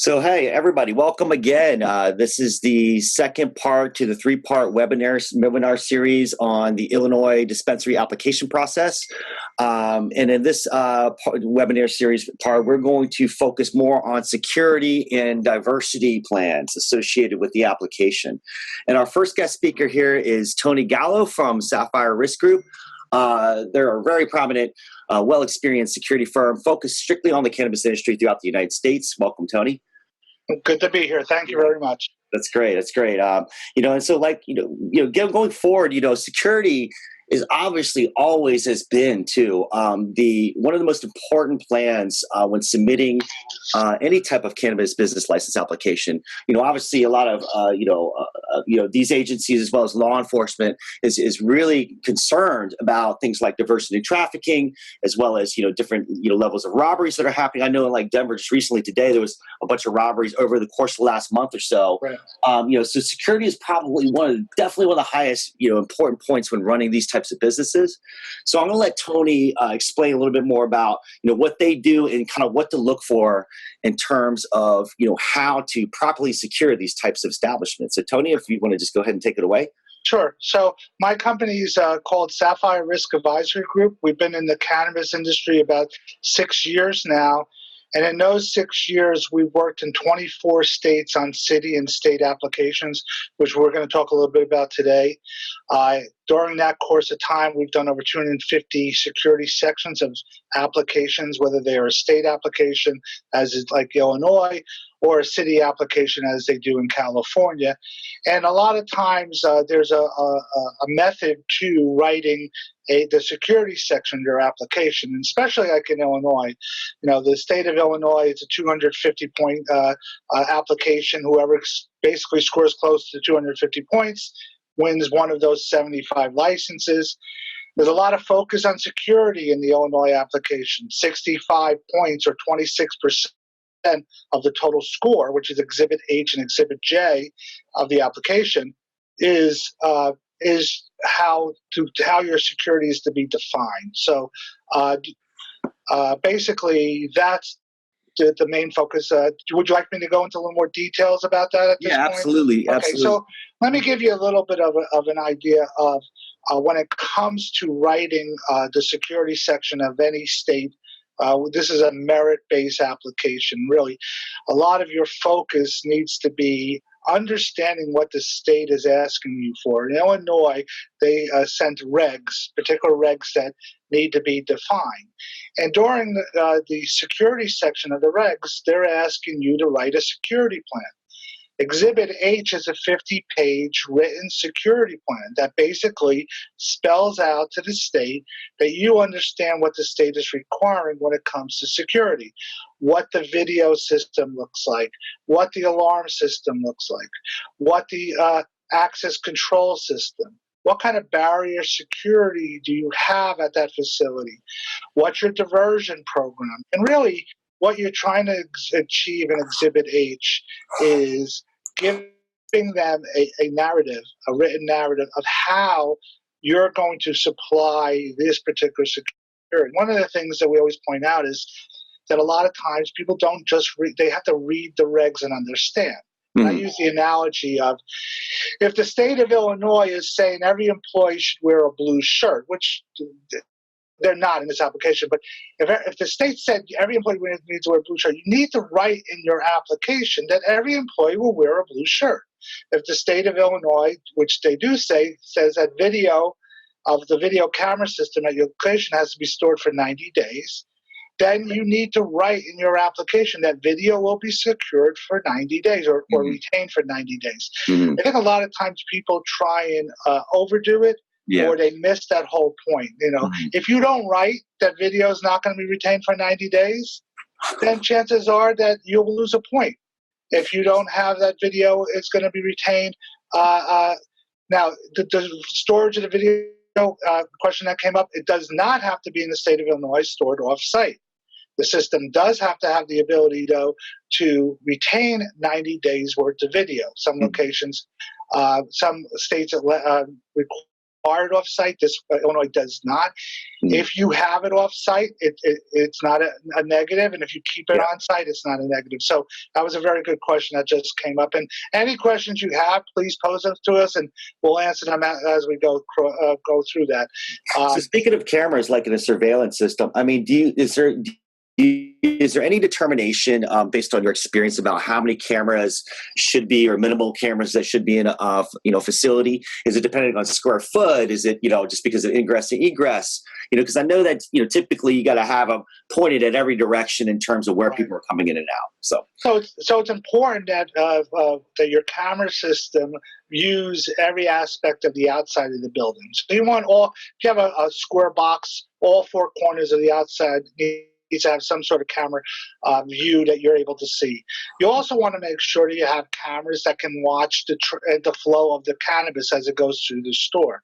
So, hey, everybody, welcome again. This is the second part to the three-part webinar series on the Illinois dispensary application process. And in this webinar series part, we're going to focus more on security and diversity plans associated with the application. And our first guest speaker here is Tony Gallo from Sapphire Risk Group. They're a very prominent, well-experienced security firm focused strictly on the cannabis industry throughout the United States. Welcome, Tony. Good to be here. Thank you very much. That's great. That's great. And so going forward, security is obviously always has been too one of the most important plans when submitting any type of cannabis business license application. Obviously a lot of these agencies as well as law enforcement is really concerned about things like diversity and trafficking, as well as different levels of robberies that are happening. I know in like Denver just recently today there was a bunch of robberies over the course of the last month or so. Right. So security is probably definitely one of the highest important points when running these types of businesses. So I'm going to let Tony explain a little bit more about what they do and kind of what to look for in terms of how to properly secure these types of establishments. So Tony, if you want to just go ahead and take it away. Sure. So my company is called Sapphire Risk Advisory Group. We've been in the cannabis industry about 6 years now. And in those 6 years, we've worked in 24 states on city and state applications, which we're going to talk a little bit about today. During that course of time, we've done over 250 security sections of applications, whether they are a state application, as is like Illinois, or a city application, as they do in California. And a lot of times, there's a method to writing the security section of your application, and especially like in Illinois. The state of Illinois, it's a 250-point application. Whoever basically scores close to 250 points wins one of those 75 licenses. There's a lot of focus on security in the Illinois application. 65 points, or 26% of the total score, which is Exhibit H and Exhibit J of the application, is how your security is to be defined. So basically, that's the main focus. Would you like me to go into a little more details about that at this point? Absolutely. Okay, absolutely. so let me give you a little bit of an idea of when it comes to writing the security section of any state. This is a merit-based application, really. A lot of your focus needs to be understanding what the state is asking you for. In Illinois, they sent regs, particular regs that need to be defined. And during the security section of the regs, they're asking you to write a security plan. Exhibit H is a 50-page written security plan that basically spells out to the state that you understand what the state is requiring when it comes to security, what the video system looks like, what the alarm system looks like, what the access control system, what kind of barrier security do you have at that facility, what's your diversion program, and really what you're trying to achieve in Exhibit H is giving them a narrative, a written narrative of how you're going to supply this particular security. One of the things that we always point out is that a lot of times people don't just read, they have to read the regs and understand. I use the analogy of if the state of Illinois is saying every employee should wear a blue shirt, which they're not in this application, but if the state said every employee needs to wear a blue shirt, you need to write in your application that every employee will wear a blue shirt. If the state of Illinois, which they do say, says that video of the video camera system at your location has to be stored for 90 days, then you need to write in your application that video will be secured for 90 days or retained for 90 days. I think a lot of times people try and overdo it, or they miss that whole point. If you don't write that video is not going to be retained for 90 days, then chances are that you'll lose a point. If you don't have that video, it's going to be retained. Now, the storage of the video question that came up, it does not have to be in the state of Illinois, stored off-site. The system does have to have the ability, though, to retain 90 days worth of video. Some locations, some states require required off-site. This Illinois does not. If you have it off-site, it's not a negative, and if you keep it on-site, it's not a negative. So that was a very good question that just came up. And any questions you have, please pose them to us, and we'll answer them as we go through that. So speaking of cameras, like in a surveillance system, I mean, is there any determination based on your experience about how many cameras should be, or minimal cameras that should be in a facility? Is it dependent on square foot? Is it just because of ingress and egress? Because I know that typically you got to have them pointed at every direction in terms of where people are coming in and out. So it's important that that your camera system use every aspect of the outside of the building. So if you have a square box, all four corners of the outside needs to have some sort of camera view that you're able to see. You also want to make sure that you have cameras that can watch the flow of the cannabis as it goes through the store.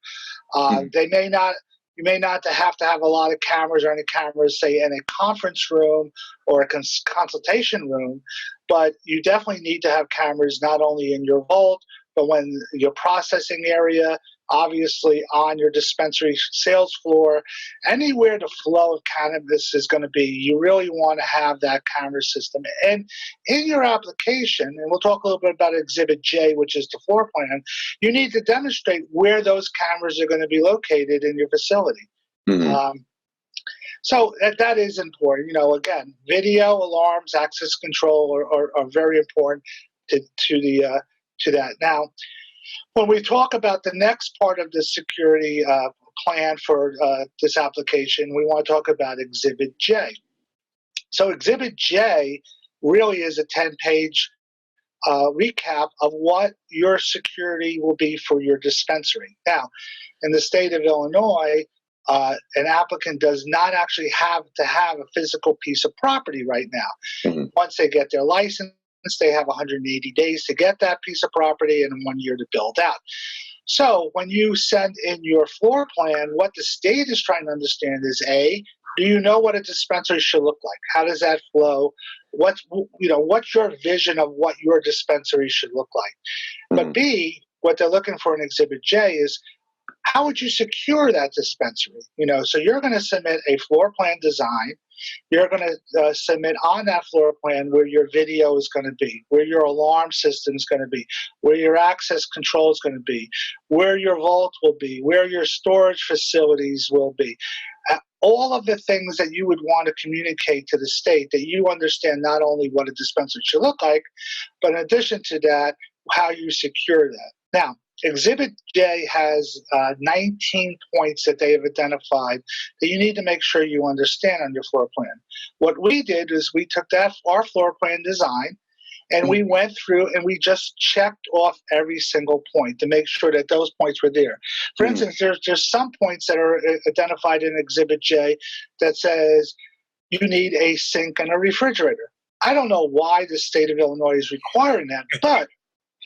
You may not have to have a lot of cameras or any cameras, say, in a conference room or a consultation room, but you definitely need to have cameras not only in your vault, but when your processing area, obviously on your dispensary sales floor, anywhere the flow of cannabis is going to be, you really want to have that camera system. And in your application, and we'll talk a little bit about Exhibit J, which is the floor plan, you need to demonstrate where those cameras are going to be located in your facility. So that is important. Again, video, alarms, access control are very important to that. Now, when we talk about the next part of the security plan for this application, we want to talk about Exhibit J. So Exhibit J really is a 10-page recap of what your security will be for your dispensary. Now, in the state of Illinois, an applicant does not actually have to have a physical piece of property right now. Once they get their license, they have 180 days to get that piece of property and 1 year to build out. So when you send in your floor plan, what the state is trying to understand is, A, do you know what a dispensary should look like? How does that flow? What's your vision of what your dispensary should look like? But B, what they're looking for in Exhibit J is, how would you secure that dispensary? So you're going to submit a floor plan design. You're going to submit on that floor plan where your video is going to be, where your alarm system is going to be, where your access control is going to be, where your vault will be, where your storage facilities will be. All of the things that you would want to communicate to the state, that you understand not only what a dispensary should look like, but in addition to that, how you secure that. Now, Exhibit J has 19 points that they have identified that you need to make sure you understand on your floor plan. What we did is we took our floor plan design and we went through and we just checked off every single point to make sure that those points were there. For instance, there's some points that are identified in Exhibit J that says you need a sink and a refrigerator. I don't know why the state of Illinois is requiring that, but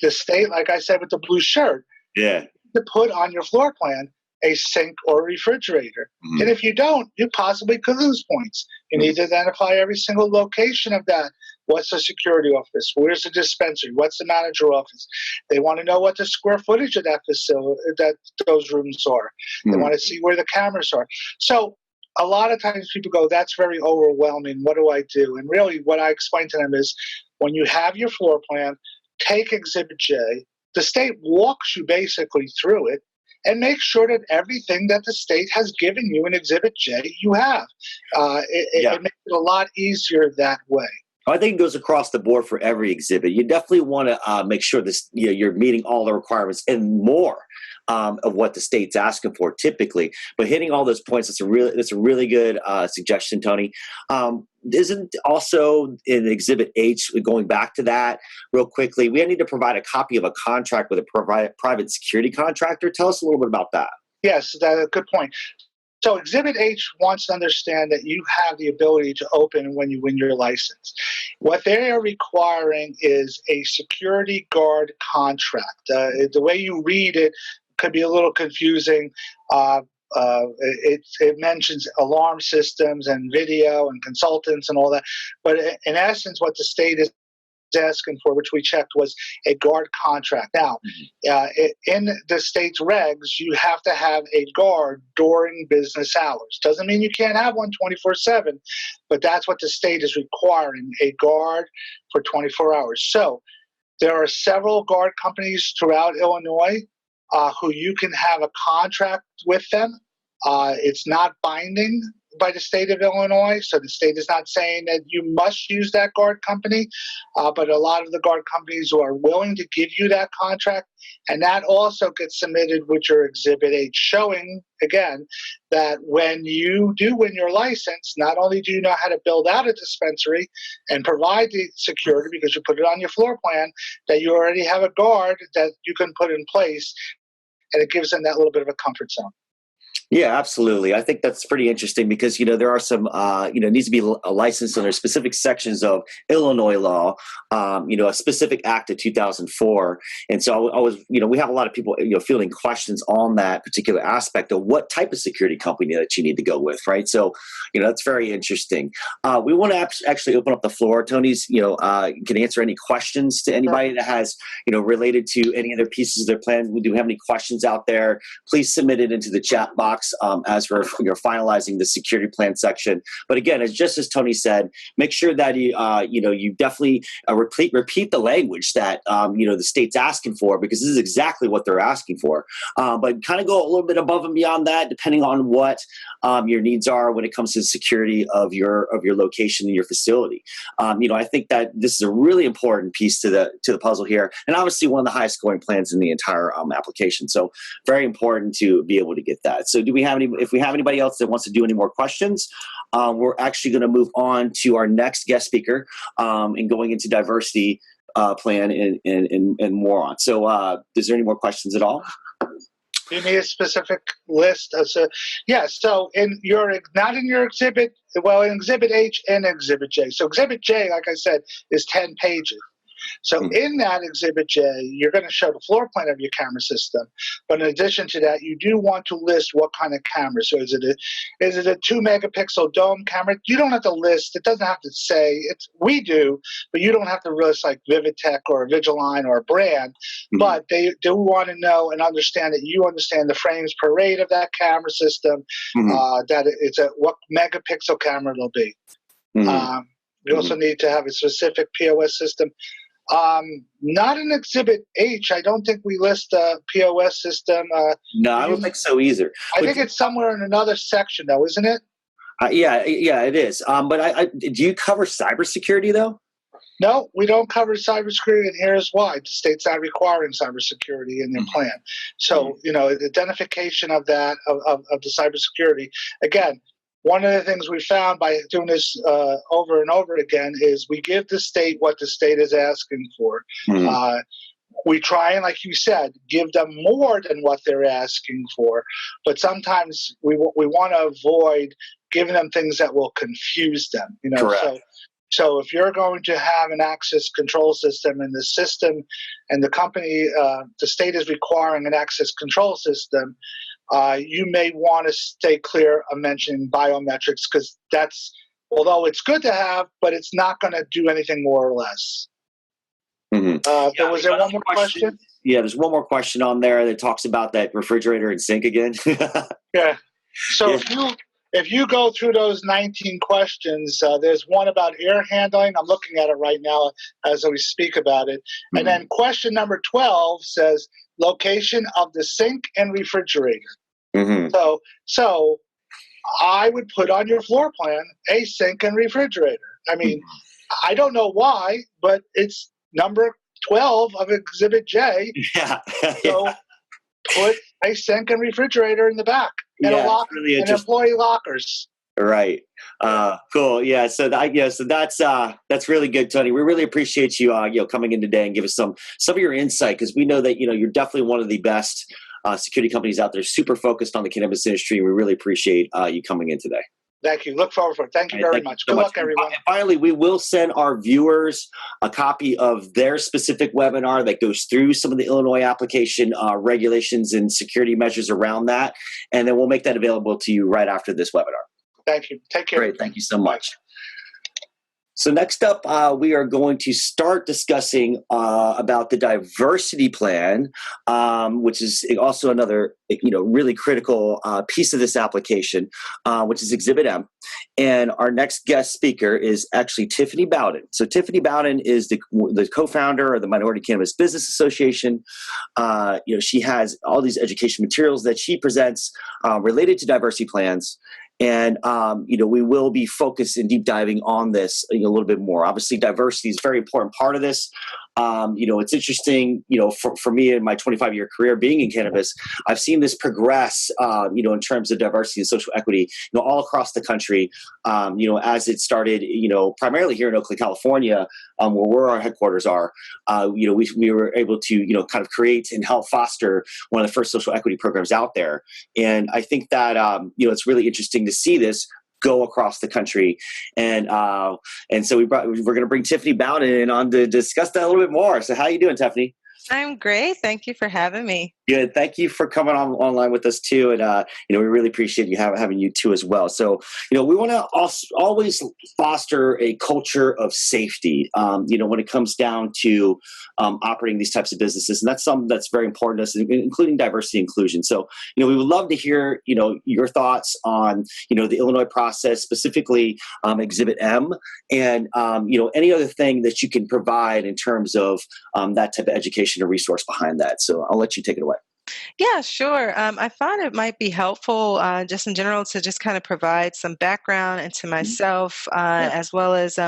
the state, like I said with the blue shirt, to put on your floor plan a sink or refrigerator. And if you don't, you possibly could lose points. You need to identify every single location of that. What's the security office? Where's the dispensary? What's the manager office? They want to know what the square footage of that facility, that those rooms are. They want to see where the cameras are. So a lot of times people go, that's very overwhelming. What do I do? And really what I explain to them is, when you have your floor plan, take Exhibit J. The state walks you basically through it and make sure that everything that the state has given you in Exhibit J, you have. It makes it a lot easier that way. I think it goes across the board for every exhibit. You definitely want to make sure this you're meeting all the requirements and more of what the state's asking for typically. But hitting all those points, it's a really good suggestion, Tony. Isn't also in Exhibit H, going back to that real quickly, we need to provide a copy of a contract with a private security contractor. Tell us a little bit about that. Yes, that's a good point. So Exhibit H wants to understand that you have the ability to open when you win your license. What they are requiring is a security guard contract. The way you read it could be a little confusing. It mentions alarm systems and video and consultants and all that. But in essence, what the state is asking for, which we checked, was a guard contract. Now, in the state's regs, you have to have a guard during business hours. Doesn't mean you can't have one 24/7, but that's what the state is requiring, a guard for 24 hours. So there are several guard companies throughout Illinois who you can have a contract with them. It's not binding by the state of Illinois, so the state is not saying that you must use that guard company, but a lot of the guard companies are willing to give you that contract, and that also gets submitted with your Exhibit H, showing, again, that when you do win your license, not only do you know how to build out a dispensary and provide the security because you put it on your floor plan, that you already have a guard that you can put in place, and it gives them that little bit of a comfort zone. Yeah, absolutely. I think that's pretty interesting because, there are some, needs to be a license under specific sections of Illinois law, a specific act of 2004. And so I was, we have a lot of people, fielding questions on that particular aspect of what type of security company that you need to go with, right? So, that's very interesting. We want to actually open up the floor. Tony's, can answer any questions to anybody that has, related to any other pieces of their plan. We do have any questions out there. Please submit it into the chat box. As we're finalizing the security plan section. But again, just as Tony said, make sure that you definitely repeat the language that the state's asking for, because this is exactly what they're asking for. But kind of go a little bit above and beyond that, depending on what your needs are when it comes to the security of your location and your facility. I think that this is a really important piece to the puzzle here, and obviously one of the highest scoring plans in the entire application. So very important to be able to get that. So if we have anybody else that wants to do any more questions, we're actually going to move on to our next guest speaker and going into diversity plan and more on. So is there any more questions at all? Do you need a specific list? So not in your exhibit, well, in Exhibit H and Exhibit J. So Exhibit J, like I said, is 10 pages. So in that Exhibit J, you're going to show the floor plan of your camera system. But in addition to that, you do want to list what kind of camera. So is it a 2 megapixel dome camera? You don't have to list. It doesn't have to say. We do, but you don't have to list like Vivitech or Vigiline or a brand. But they do want to know and understand that you understand the frames per rate of that camera system, that it's what megapixel camera it'll be. You also need to have a specific POS system. Not in Exhibit H. I don't think we list a POS system. No, I don't think so either. I think it's somewhere in another section, though, isn't it? Yeah, it is. But do you cover cybersecurity, though? No, we don't cover cybersecurity, and here's why. The state's not requiring cybersecurity in their plan. So, the identification of that, of the cybersecurity, again, one of the things we found by doing this over and over again is we give the state what the state is asking for. We try and, like you said, give them more than what they're asking for. But sometimes we want to avoid giving them things that will confuse them. Correct. So if you're going to have an access control system and the system and the company, the state is requiring an access control system, you may want to stay clear of mentioning biometrics, because that's, although it's good to have, but it's not going to do anything more or less. Was there one more question? Yeah, there's one more question on there that talks about that refrigerator and sink again. Yeah. So if you go through those 19 questions, there's one about air handling. I'm looking at it right now as we speak about it. And then question number 12 says, location of the sink and refrigerator. So I would put on your floor plan a sink and refrigerator. I mean, I don't know why, but it's number 12 of Exhibit J. So put a sink and refrigerator in the back and a locker, really and employee lockers. Right. Cool. Yeah. So that's really good, Tony. We really appreciate you, coming in today and give us some of your insight, because we know that, you're definitely one of the best security companies out there, super focused on the cannabis industry. We really appreciate you coming in today. Thank you. Look forward for it. Thank you very much. Good luck, everyone. And finally, we will send our viewers a copy of their specific webinar that goes through some of the Illinois application regulations and security measures around that. And then we'll make that available to you right after this webinar. Thank you. Take care. Great. Thank you so much. So next up, we are going to start discussing about the diversity plan, which is also another really critical piece of this application, which is Exhibit M. And our next guest speaker is actually Tiffany Bowden. So Tiffany Bowden is the co-founder of the Minority Cannabis Business Association. She has all these education materials that she presents related to diversity plans. And, we will be focused and deep diving on this a little bit more. Obviously, diversity is a very important part of this. It's interesting, for me in my 25-year career being in cannabis, I've seen this progress, in terms of diversity and social equity, all across the country, as it started, primarily here in Oakland, California, where our headquarters are. We were able to, kind of create and help foster one of the first social equity programs out there. And I think that, it's really interesting to see this go across the country, and so we're going to bring Tiffany Bowden in on to discuss that a little bit more. So how you doing, Tiffany? I'm great. Thank you for having me. Good. Thank you for coming online with us too, and we really appreciate you having you too as well. So we want to always foster a culture of safety. When it comes down to operating these types of businesses, and that's something that's very important to us, including diversity and inclusion. So we would love to hear your thoughts on the Illinois process, specifically Exhibit M, and any other thing that you can provide in terms of that type of education or resource behind that. So I'll let you take it away. Yeah, sure. I thought it might be helpful just in general to just kind of provide some background into myself, as well as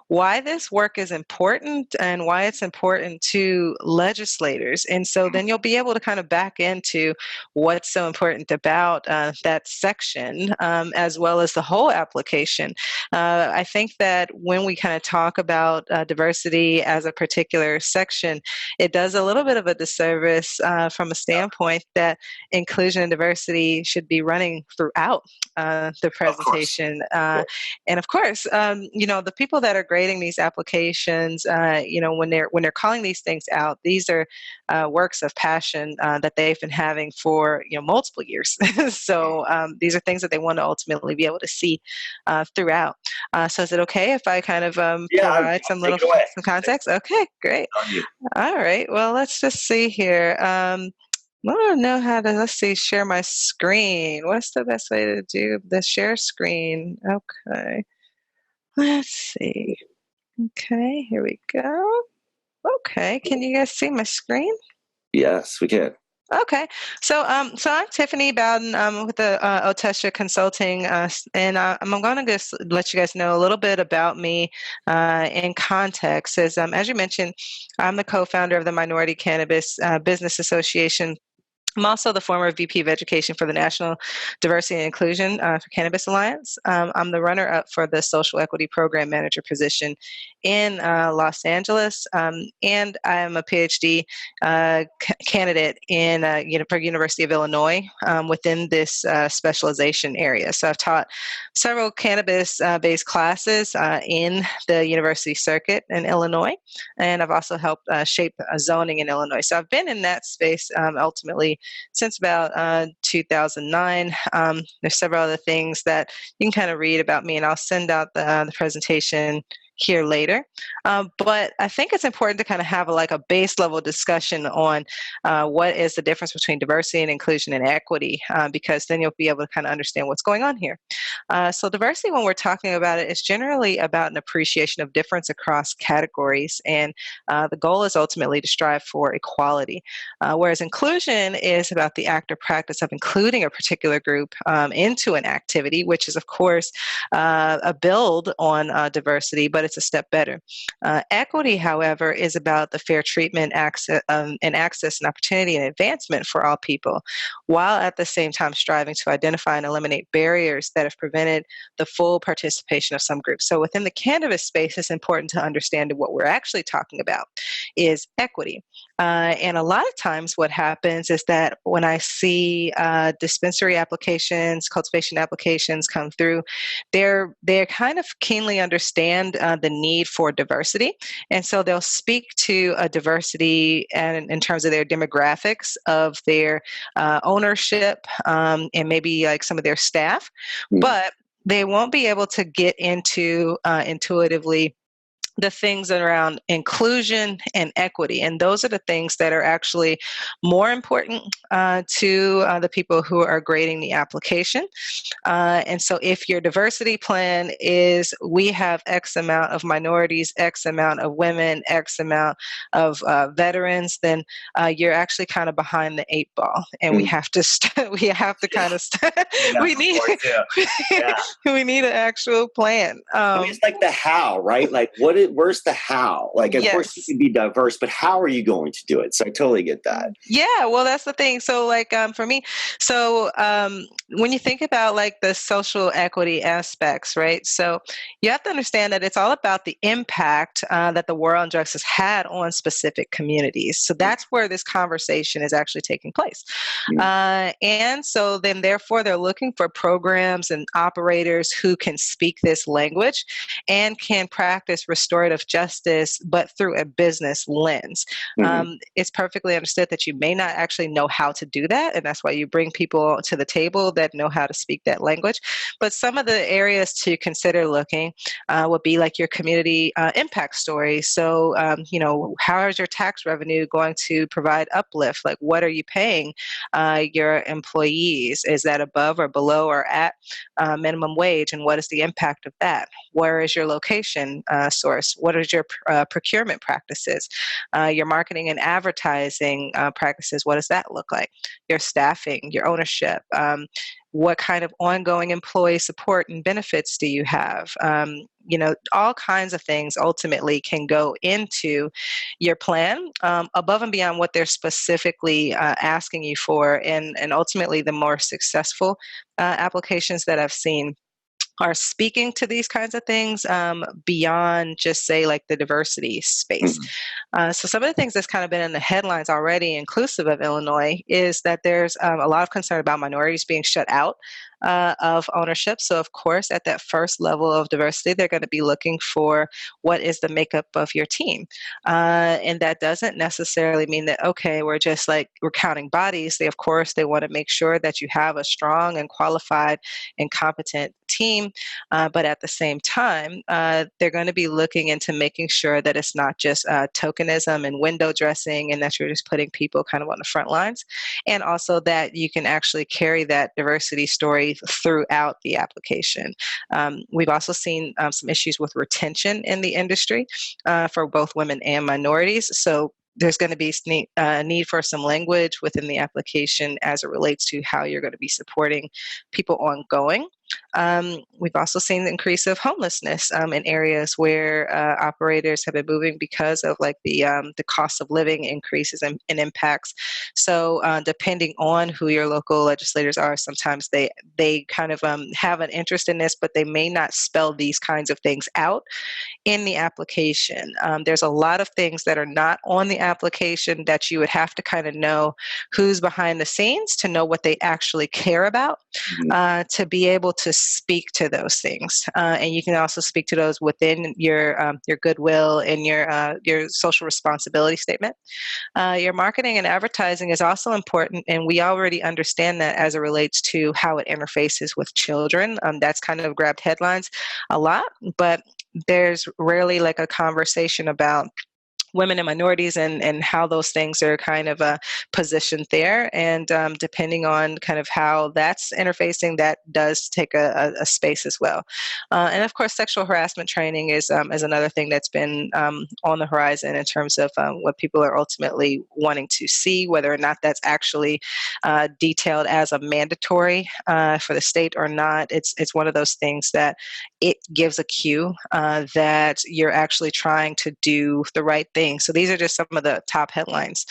why this work is important and why it's important to legislators. And so then you'll be able to kind of back into what's so important about that section, as well as the whole application. I think that when we kind of talk about diversity as a particular section, it does a little bit of a disservice from a standpoint that inclusion and diversity should be running throughout the presentation. And of course, the people that are grading these applications, when they're calling these things out, these are works of passion that they've been having for multiple years. So these are things that they want to ultimately be able to see throughout. So is it okay if I kind of provide some context? Okay, great. All right. Well, let's just see here. I don't know how to, share my screen. What's the best way to do the share screen? Okay. Let's see. Okay, here we go. Okay, can you guys see my screen? Yes, we can. Okay, so I'm Tiffany Bowden with the Otesha Consulting, and I'm going to just let you guys know a little bit about me in context. As you mentioned, I'm the co-founder of the Minority Cannabis Business Association. I'm also the former VP of Education for the National Diversity and Inclusion for Cannabis Alliance. I'm the runner-up for the Social Equity Program Manager position in Los Angeles, and I am a PhD candidate in for University of Illinois within this specialization area. So I've taught several cannabis-based classes in the university circuit in Illinois, and I've also helped shape zoning in Illinois. So I've been in that space ultimately since about 2009. There's several other things that you can kind of read about me, and I'll send out the presentation here later. But I think it's important to kind of have a base level discussion on what is the difference between diversity and inclusion and equity, because then you'll be able to kind of understand what's going on here. So diversity, when we're talking about it, is generally about an appreciation of difference across categories, and the goal is ultimately to strive for equality. Whereas inclusion is about the act or practice of including a particular group into an activity, which is, of course, a build on diversity, but it's a step better. Equity, however, is about the fair treatment, access, and opportunity and advancement for all people, while at the same time striving to identify and eliminate barriers that have prevented the full participation of some groups. So within the cannabis space, it's important to understand what we're actually talking about is equity. And a lot of times what happens is that when I see dispensary applications, cultivation applications come through, they kind of keenly understand the need for diversity. And so they'll speak to a diversity and in terms of their demographics of their ownership and maybe some of their staff. But they won't be able to get into intuitively the things around inclusion and equity. And those are the things that are actually more important to the people who are grading the application. And so if your diversity plan is we have X amount of minorities, X amount of women, X amount of veterans, then you're actually kind of behind the eight ball. And we have to we have to kind of we need we need an actual plan. I mean, it's like the how, right? Like where's the how? Like, of course you can be diverse, but how are you going to do it? So I totally get that. Yeah, well, that's the thing. So like for me, so when you think about like the social equity aspects, right? So you have to understand that it's all about the impact that the war on drugs has had on specific communities. So that's where this conversation is actually taking place. And so then therefore they're looking for programs and operators who can speak this language and can practice restorative justice, but through a business lens. It's perfectly understood that you may not actually know how to do that. And that's why you bring people to the table that know how to speak that language. But some of the areas to consider looking would be like your community impact story. So, how is your tax revenue going to provide uplift? Like, what are you paying your employees? Is that above or below or at minimum wage? And what is the impact of that? Where is your location source? What is your procurement practices? Your marketing and advertising practices, what does that look like? Your staffing, your ownership, what kind of ongoing employee support and benefits do you have? All kinds of things ultimately can go into your plan above and beyond what they're specifically asking you for. And ultimately, the more successful applications that I've seen are speaking to these kinds of things beyond just say like the diversity space. So some of the things that's kind of been in the headlines already, inclusive of Illinois, is that there's a lot of concern about minorities being shut out of ownership. So of course, at that first level of diversity, they're going to be looking for what is the makeup of your team. And that doesn't necessarily mean that, okay, we're counting bodies. Of course, they want to make sure that you have a strong and qualified and competent team. But at the same time, they're going to be looking into making sure that it's not just tokenism and window dressing and that you're just putting people kind of on the front lines. And also that you can actually carry that diversity story throughout the application. We've also seen some issues with retention in the industry for both women and minorities. So there's going to be a need for some language within the application as it relates to how you're going to be supporting people ongoing. We've also seen the increase of homelessness in areas where operators have been moving because of like the cost of living increases and impacts. So depending on who your local legislators are, sometimes they kind of have an interest in this, but they may not spell these kinds of things out in the application. There's a lot of things that are not on the application that you would have to kind of know who's behind the scenes to know what they actually care about to be able to speak to those things. And you can also speak to those within your goodwill and your social responsibility statement. Your marketing and advertising is also important, and we already understand that as it relates to how it interfaces with children. That's kind of grabbed headlines a lot, but there's rarely like a conversation about women and minorities and how those things are kind of positioned there. And depending on kind of how that's interfacing, that does take a space as well. And of course, sexual harassment training is another thing that's been on the horizon in terms of what people are ultimately wanting to see, whether or not that's actually detailed as a mandatory for the state or not. It's one of those things that it gives a cue that you're actually trying to do the right thing. So these are just some of the top headlines.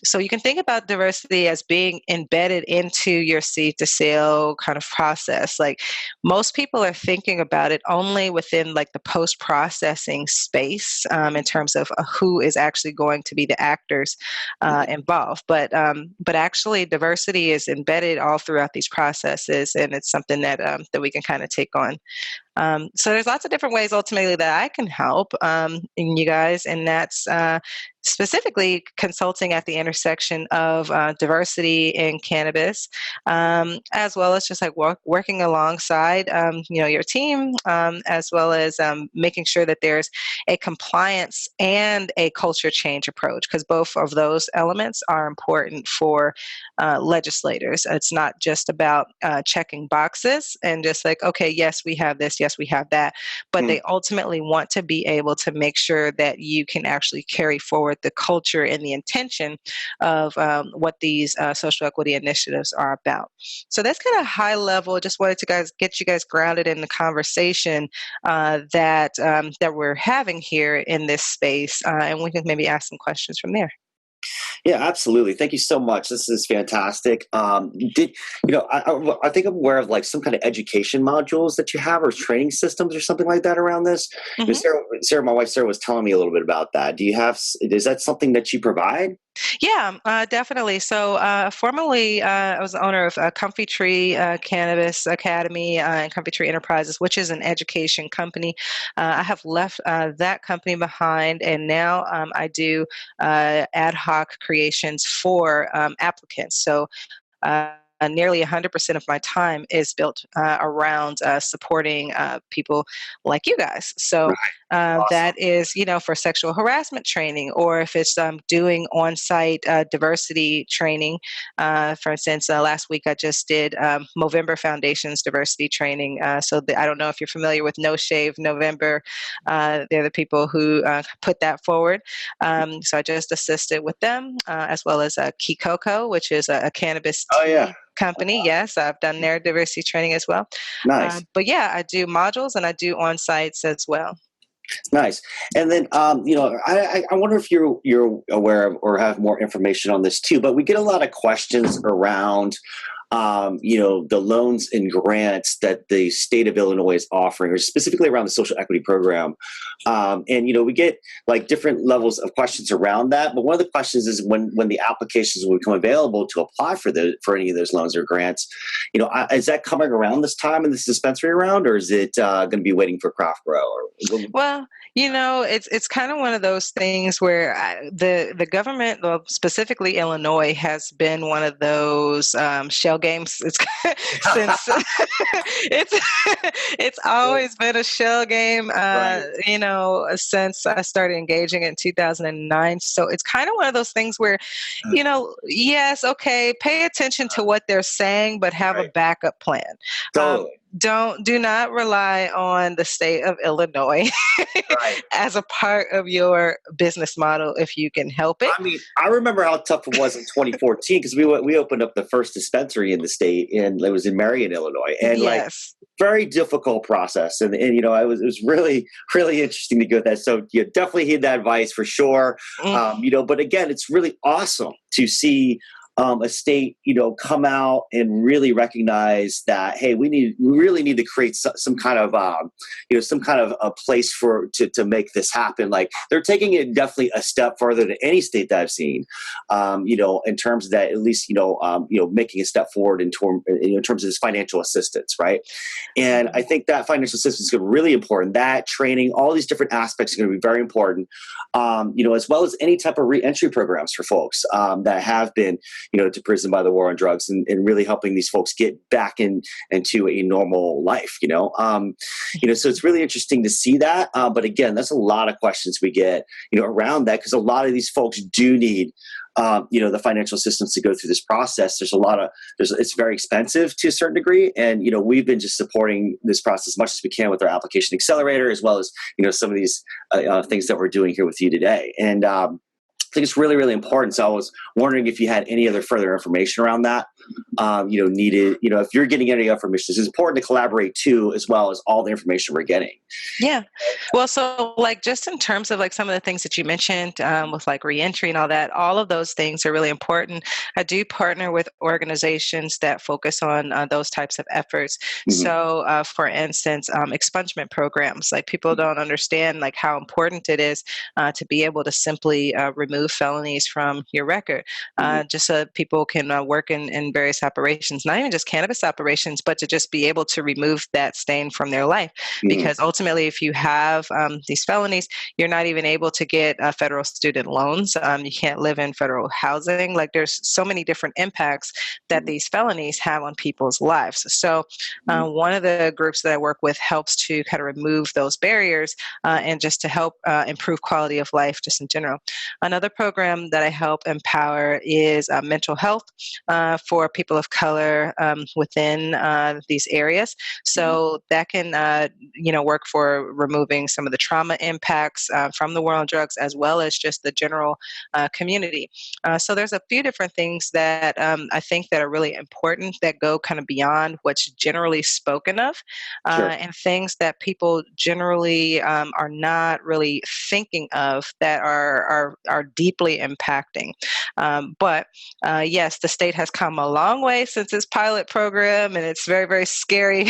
So you can think about diversity as being embedded into your seed to sale kind of process. Like most people are thinking about it only within like the post-processing space in terms of who is actually going to be the actors involved. But actually diversity is embedded all throughout these processes, and it's something that we can kind of take on. So there's lots of different ways ultimately that I can help you guys, and that's specifically consulting at the intersection of diversity in cannabis, as well as just like working alongside, your team, as well as making sure that there's a compliance and a culture change approach, because both of those elements are important for legislators. It's not just about checking boxes and just like, okay, yes, we have this, yes, we have that, but they ultimately want to be able to make sure that you can actually carry forward the culture and the intention of what these social equity initiatives are about. So that's kind of high level. Just wanted to get you guys grounded in the conversation that we're having here in this space, and we can maybe ask some questions from there. Yeah, absolutely. Thank you so much. This is fantastic. I think I'm aware of like some kind of education modules that you have or training systems or something like that around this. Mm-hmm. Sarah, my wife Sarah was telling me a little bit about that. Is that something that you provide? Yeah, definitely. So formerly, I was the owner of Comfy Tree Cannabis Academy and Comfy Tree Enterprises, which is an education company. I have left that company behind, and now I do ad hoc creations for applicants. So nearly 100% of my time is built around supporting people like you guys. So Awesome. that is, for sexual harassment training, or if it's doing on-site diversity training. For instance, last week I just did Movember Foundation's diversity training. I don't know if you're familiar with No Shave November. They're the people who put that forward. So I just assisted with them, as well as Kikoko, which is a cannabis tea company. Yes, I've done their diversity training as well. Nice. But yeah, I do modules and I do on-sites as well. Nice. And then, I wonder if you're aware of or have more information on this too, but we get a lot of questions around the loans and grants that the state of Illinois is offering, or specifically around the social equity program. We get like different levels of questions around that. But one of the questions is when the applications will become available to apply for any of those loans or grants, is that coming around this time in this dispensary round, or is it going to be waiting for craft grow? Well, it's kind of one of those things where the government, well, specifically Illinois, has been one of those shell games. It's since it's always been a shell game. Since I started engaging in 2009. So it's kind of one of those things where, yes, okay, pay attention to what they're saying, but have a backup plan. Totally. Do not rely on the state of Illinois as a part of your business model if you can help it. I mean, I remember how tough it was in 2014 because we opened up the first dispensary in the state, and it was in Marion, Illinois, and very difficult process. And it was really, really interesting to go through that. So you definitely heed that advice for sure. But again, it's really awesome to see a state, come out and really recognize that, hey, we really need to create some kind of, a place to make this happen. Like they're taking it definitely a step further than any state that I've seen, in terms of that, at least, making a step forward in terms of this financial assistance, right? And I think that financial assistance is going to be really important. That training, all these different aspects are going to be very important, as well as any type of re-entry programs for folks that have been, to prison by the war on drugs, and really helping these folks get back into a normal life, so it's really interesting to see that. But again, that's a lot of questions we get, around that, because a lot of these folks do need, the financial assistance to go through this process. It's very expensive to a certain degree. And, we've been just supporting this process as much as we can with our application accelerator, as well as, some of these things that we're doing here with you today. And, I think it's really, really important. So I was wondering if you had any other further information around that, needed, if you're getting any information, it's important to collaborate too, as well as all the information we're getting. Yeah. Well, so just in terms of some of the things that you mentioned with reentry and all of those things are really important. I do partner with organizations that focus on those types of efforts. Mm-hmm. So for instance, expungement programs, people don't understand how important it is to be able to simply remove remove felonies from your record, just so that people can work in various operations, not even just cannabis operations, but to just be able to remove that stain from their life. Because ultimately, if you have these felonies, you're not even able to get federal student loans. You can't live in federal housing. Like, there's so many different impacts that these felonies have on people's lives. So one of the groups that I work with helps to kind of remove those barriers and just to help improve quality of life just in general. Another program that I help empower is mental health for people of color within these areas. So that can, work for removing some of the trauma impacts from the war on drugs, as well as just the general community. So there's a few different things that I think that are really important that go kind of beyond what's generally spoken of, and things that people generally are not really thinking of that are deeply impacting. But yes, the state has come a long way since its pilot program, and it's very, very scary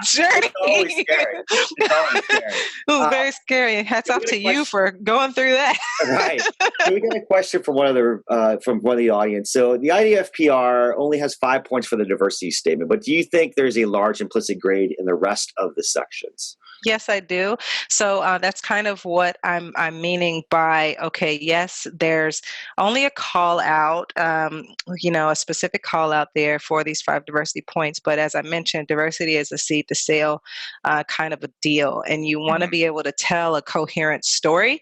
journey. It's always scary. It's always scary. It was very scary. Hats off to you for going through that. Right. So we got a question from one of the audience. So the IDFPR only has 5 points for the diversity statement, but do you think there's a large implicit grade in the rest of the sections? Yes, I do. So that's kind of what I'm meaning by, okay, yes, there's only a call out, a specific call out there for these 5 diversity points. But as I mentioned, diversity is a seed to sale kind of a deal. And you want to be able to tell a coherent story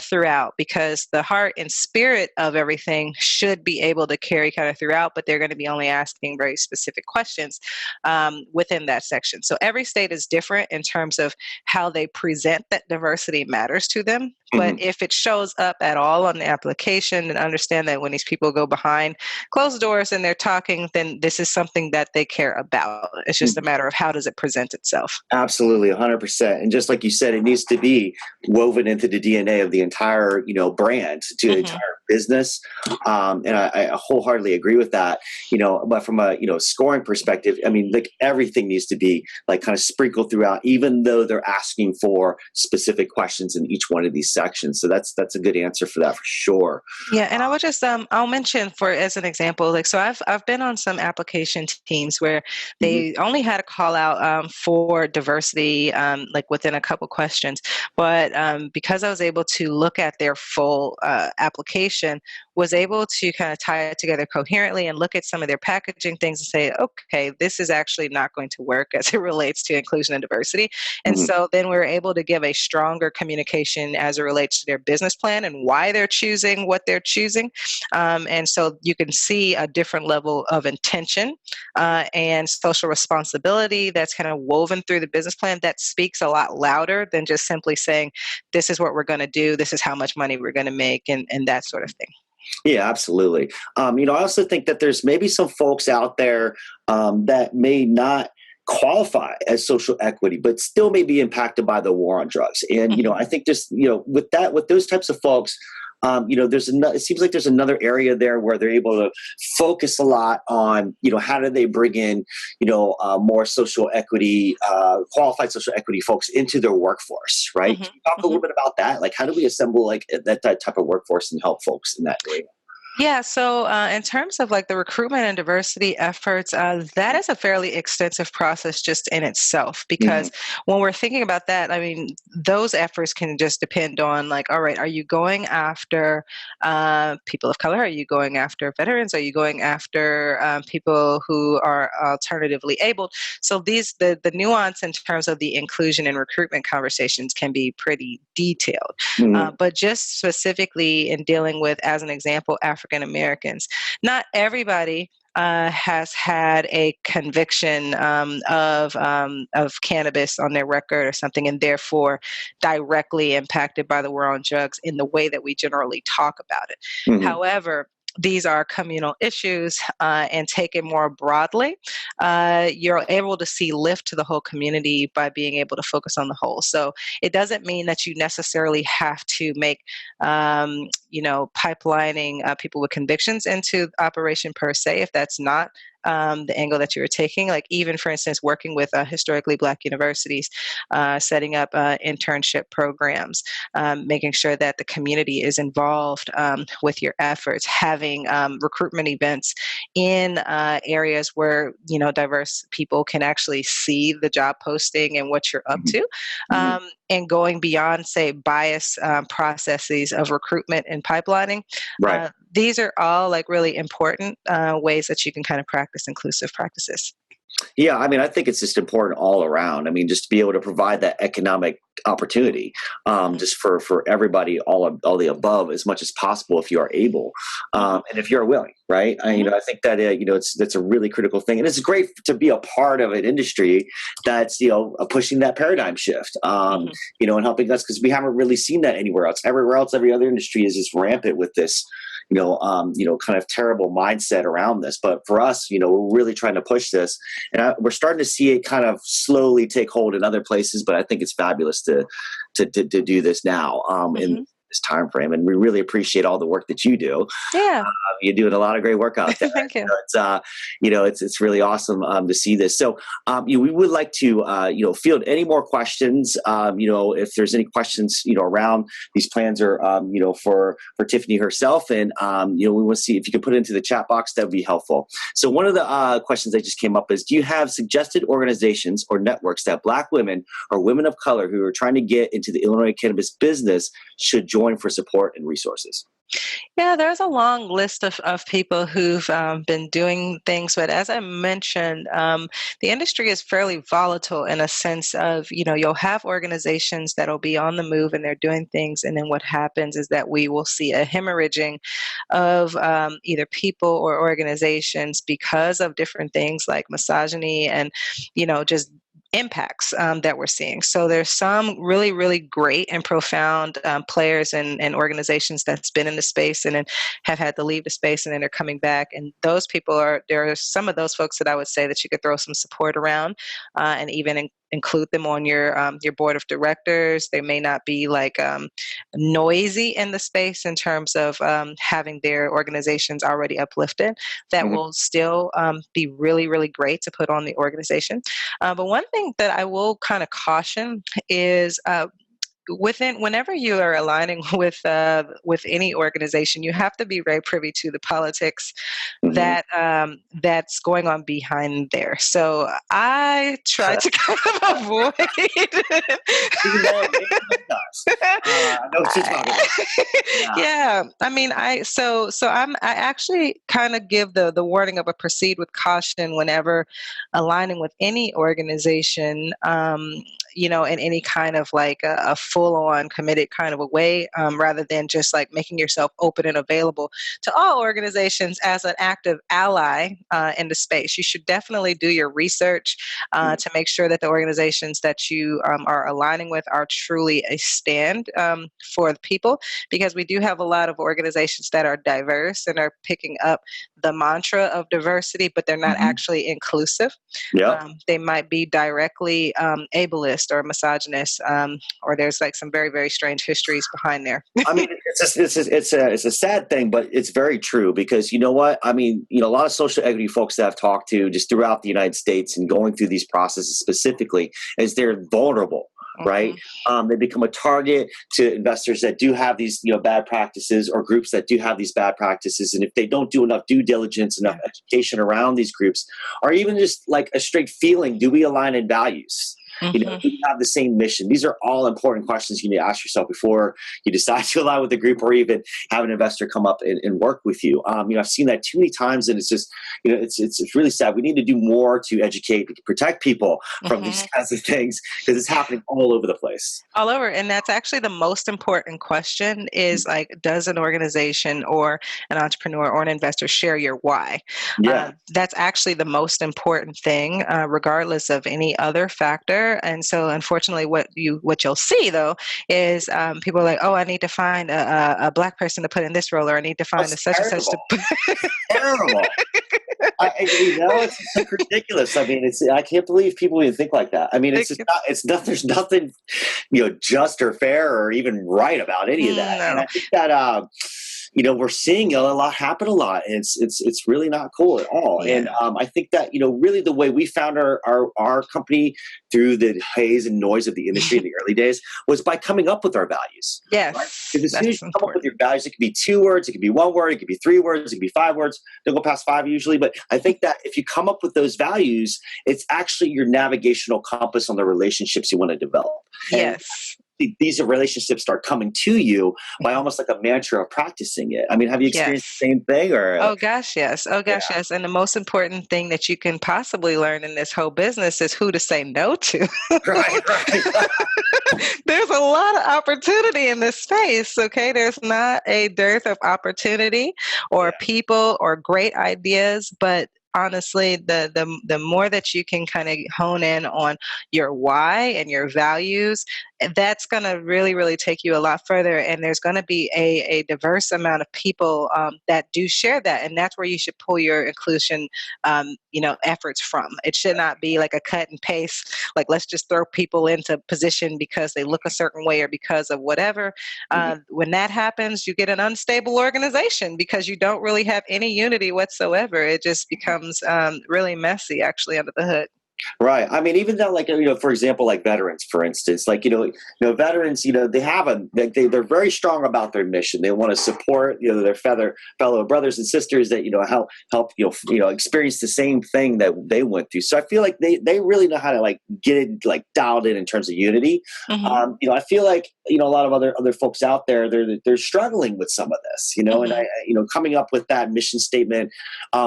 throughout, because the heart and spirit of everything should be able to carry kind of throughout, but they're going to be only asking very specific questions within that section. So every state is different in terms of how they present that diversity matters to them. But if it shows up at all on the application, and understand that when these people go behind closed doors and they're talking, then this is something that they care about. It's just a matter of how does it present itself. Absolutely, 100%. And just like you said, it needs to be woven into the DNA of the entire, brand, to the entire business. And I wholeheartedly agree with that. But from a scoring perspective, I mean, like, everything needs to be like kind of sprinkled throughout, even though they're asking for specific questions in each one of these sections. So that's a good answer for that, for sure. Yeah, and I would just I'll mention, for as an example, like, so I've been on some application teams where they only had a call out for diversity, like within a couple questions, but because I was able to look at their full application, was able to kind of tie it together coherently and look at some of their packaging things and say, okay, this is actually not going to work as it relates to inclusion and diversity. And so then we're able to give a stronger communication as it relates to their business plan and why they're choosing what they're choosing. And so you can see a different level of intention and social responsibility that's kind of woven through the business plan that speaks a lot louder than just simply saying, this is what we're going to do, this is how much money we're going to make, and that sort of thing. Yeah, absolutely. I also think that there's maybe some folks out there that may not qualify as social equity, but still may be impacted by the war on drugs. And, I think just, with those types of folks, it seems like there's another area there where they're able to focus a lot on, how do they bring in, more social equity, qualified social equity folks into their workforce, right? Can you talk a little bit about that? Like, how do we assemble like that type of workforce and help folks in that area? Yeah, so in terms of like the recruitment and diversity efforts, that is a fairly extensive process just in itself, because when we're thinking about that, I mean, those efforts can just depend on like, all right, are you going after people of color? Are you going after veterans? Are you going after people who are alternatively abled? So the nuance in terms of the inclusion and recruitment conversations can be pretty detailed. But just specifically in dealing with, as an example, African Americans, not everybody has had a conviction of cannabis on their record or something, and therefore directly impacted by the war on drugs in the way that we generally talk about it. However, these are communal issues, and taken more broadly, you're able to see lift to the whole community by being able to focus on the whole. So it doesn't mean that you necessarily have to make, pipelining people with convictions into operation per se, if that's not the angle that you were taking. Like even, for instance, working with historically Black universities, setting up internship programs, making sure that the community is involved with your efforts, having recruitment events in areas where, diverse people can actually see the job posting and what you're up to, and going beyond, say, bias processes of recruitment and pipelining. Right. These are all like really important ways that you can kind of practice inclusive practices. Yeah, I mean, I think it's just important all around. I mean, just to be able to provide that economic opportunity, just for everybody, all the above, as much as possible, if you are able, and if you're willing, right? I think that that's a really critical thing, and it's great to be a part of an industry that's pushing that paradigm shift, and helping us, because we haven't really seen that anywhere else. Everywhere else, every other industry is just rampant with this. Kind of terrible mindset around this. But for us, we're really trying to push this, and we're starting to see it kind of slowly take hold in other places. But I think it's fabulous to do this now in this time frame, and we really appreciate all the work that you do. Yeah, you're doing a lot of great work out there. Thank you. It's really awesome to see this. So we would like to field any more questions. If there's any questions around these plans, or for Tiffany herself, and we want to see if you can put it into the chat box. That would be helpful. So one of the questions that just came up is: do you have suggested organizations or networks that Black women or women of color who are trying to get into the Illinois cannabis business should join for support and resources? Yeah, there's a long list of people who've been doing things, but as I mentioned, the industry is fairly volatile in a sense of, you'll have organizations that'll be on the move and they're doing things, and then what happens is that we will see a hemorrhaging of either people or organizations because of different things like misogyny and, just impacts that we're seeing. So there's some really, really great and profound players and organizations that's been in the space and then have had to leave the space, and then they're coming back. And those people there are some of those folks that I would say that you could throw some support around, and even include them on your board of directors. They may not be like noisy in the space in terms of having their organizations already uplifted. That will still be really, really great to put on the organization. But one thing that I will kind of caution is whenever you are aligning with any organization, you have to be very privy to the politics that that's going on behind there. So I try to kind of avoid. Yeah, I mean, I actually kind of give the warning of a proceed with caution whenever aligning with any organization, in any kind of like a full-on committed kind of a way, rather than just like making yourself open and available to all organizations as an active ally in the space. You should definitely do your research to make sure that the organizations that you are aligning with are truly a stand for the people, because we do have a lot of organizations that are diverse and are picking up the mantra of diversity, but they're not actually inclusive. They might be directly ableist or misogynist, or there's like some very, very strange histories behind there. I mean, it's a sad thing, but it's very true, because you know what? I mean, a lot of social equity folks that I've talked to just throughout the United States and going through these processes specifically, is they're vulnerable. Right? They become a target to investors that do have these, bad practices, or groups that do have these bad practices. And if they don't do enough due diligence, enough education around these groups, or even just like a straight feeling, do we align in values? Do you have the same mission? These are all important questions you need to ask yourself before you decide to align with the group, or even have an investor come up and work with you. I've seen that too many times, and it's just, it's really sad. We need to do more to educate, to protect people from these kinds of things, because it's happening all over the place. All over. And that's actually the most important question is like, does an organization or an entrepreneur or an investor share your why? That's actually the most important thing, regardless of any other factor. And so unfortunately, what you'll see though is people are like, oh, I need to find a Black person to put in this role, or I need to find a such and such to terrible. It's ridiculous. I mean, I can't believe people even think like that. I mean, there's nothing, just or fair or even right about any of that. No. And I think that, we're seeing a lot happen a lot, and it's really not cool at all. Yeah. And I think that really the way we found our company through the haze and noise of the industry in the early days was by coming up with our values. Yes, right? Because as soon as that's you come up with important. your values, it could be 2 words, it could be 1 word, it could be 3 words, it could be 5 words. Don't go past 5 usually, but I think that if you come up with those values, it's actually your navigational compass on the relationships you want to develop. And Yes. these relationships start coming to you by almost like a mantra of practicing it. I mean, have you experienced Yes. the same thing, or Oh gosh, yes. Oh gosh, yeah, yes. And the most important thing that you can possibly learn in this whole business is who to say no to. right. There's a lot of opportunity in this space, okay? There's not a dearth of opportunity or Yeah. people or great ideas, but honestly, the more that you can kind of hone in on your why and your values, that's going to really take you a lot further. And there's going to be a diverse amount of people that do share that, and that's where you should pull your inclusion efforts from. It should not be like a cut and paste, like let's just throw people into position because they look a certain way or because of whatever. Mhm. When that happens, you get an unstable organization because you don't really have any unity whatsoever. It just becomes really messy, actually, under the hood. Right. I mean, even though, like, for example, like veterans, for instance, like, veterans, they have they're very strong about their mission. They want to support, their fellow brothers and sisters that, help, experience the same thing that they went through. So I feel like they really know how to like get it like dialed in terms of unity. Mm-hmm. I feel like, a lot of other folks out there, they're struggling with some of this, and coming up with that mission statement,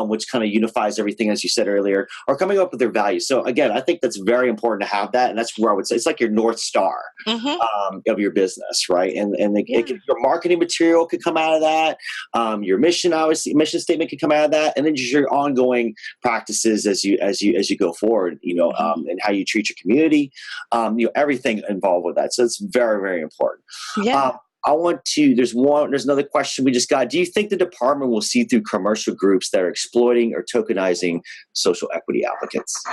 which kind of unifies everything, as you said earlier, or coming up with their values. So again, I think that's very important to have that, and that's where I would say it's like your North Star Mm-hmm. of your business, right? And Yeah. your marketing material could come out of that, your mission, obviously, mission statement could come out of that, and then just your ongoing practices as you go forward, and how you treat your community, everything involved with that. So it's very, very important. Yeah. There's another question we just got. Do you think the department will see through commercial groups that are exploiting or tokenizing social equity applicants?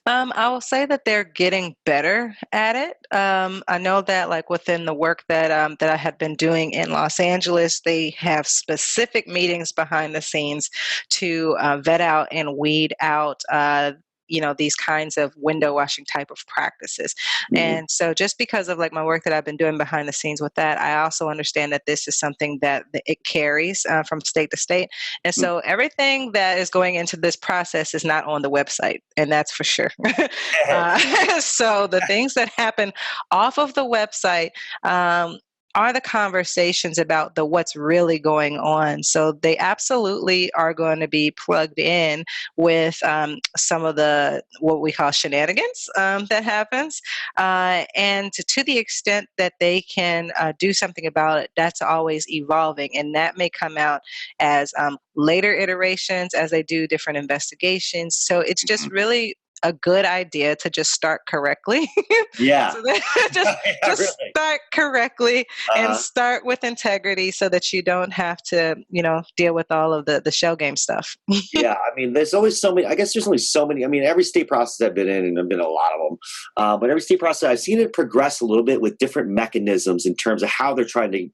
I will say that they're getting better at it. I know that, like within the work that I have been doing in Los Angeles, they have specific meetings behind the scenes to vet out and weed out. These kinds of window washing type of practices. Mhm. And so just because of like my work that I've been doing behind the scenes with that, I also understand that this is something that it carries from state to state. And so everything that is going into this process is not on the website, and that's for sure. So the things that happen off of the website, are the conversations about the what's really going on. So they absolutely are going to be plugged in with some of the what we call shenanigans that happens, and to the extent that they can do something about it, that's always evolving, and that may come out as later iterations as they do different investigations. So it's just really a good idea to just start correctly. Yeah. So just Yeah, really. start correctly and Uh-huh. start with integrity so that you don't have to, deal with all of the shell game stuff. Yeah, I mean, there's always so many. I guess there's only so many. I mean, every state process I've been in, and I've been in a lot of them, but every state process I've seen it progress a little bit with different mechanisms in terms of how they're trying to,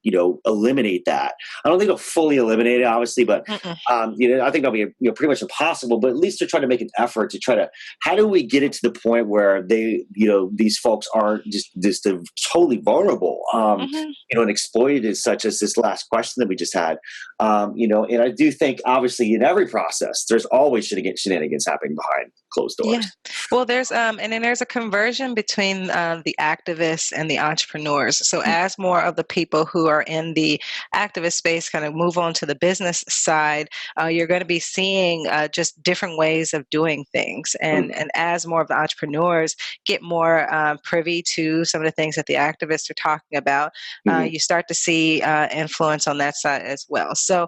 eliminate that. I don't think they'll fully eliminate it, obviously, but Mm-mm. I think that'll be pretty much impossible. But at least they're trying to make an effort to try to. How do we get it to the point where these folks aren't just totally vulnerable, Mhm. and exploited, such as this last question that we just had, and I do think obviously in every process there's always shenanigans happening behind closed doors. Yeah. Well, and then there's a conversion between the activists and the entrepreneurs. So as more of the people who are in the activist space kind of move on to the business side, you're going to be seeing just different ways of doing things. And as more of the entrepreneurs get more privy to some of the things that the activists are talking about, Mhm. you start to see influence on that side as well. So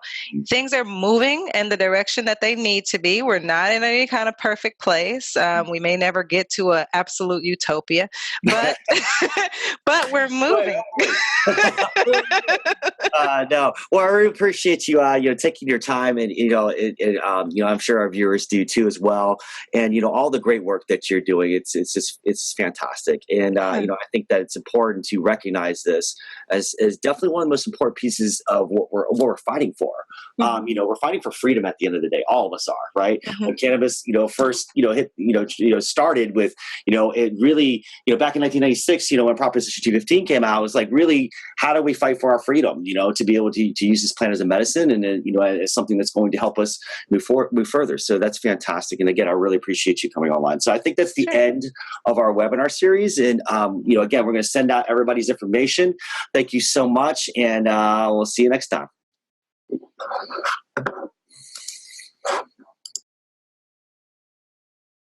things are moving in the direction that they need to be. We're not in any kind of perfect place. place. We may never get to an absolute utopia, but but we're moving. No, well, I really appreciate you, taking your time, and I'm sure our viewers do too as well. And all the great work that you're doing, it's fantastic. And I think that it's important to recognize this as definitely one of the most important pieces of what we're fighting for. We're fighting for freedom at the end of the day. All of us are, right? When cannabis, first, started with, it really, back in 1996, when Proposition 215 came out, it was like, really, how do we fight for our freedom? To be able to use this plant as a medicine, and as something that's going to help us move further. So that's fantastic. And again, I really appreciate you coming online. So I think that's the end of our webinar series. And again, we're going to send out everybody's information. Thank you so much, and we'll see you next time.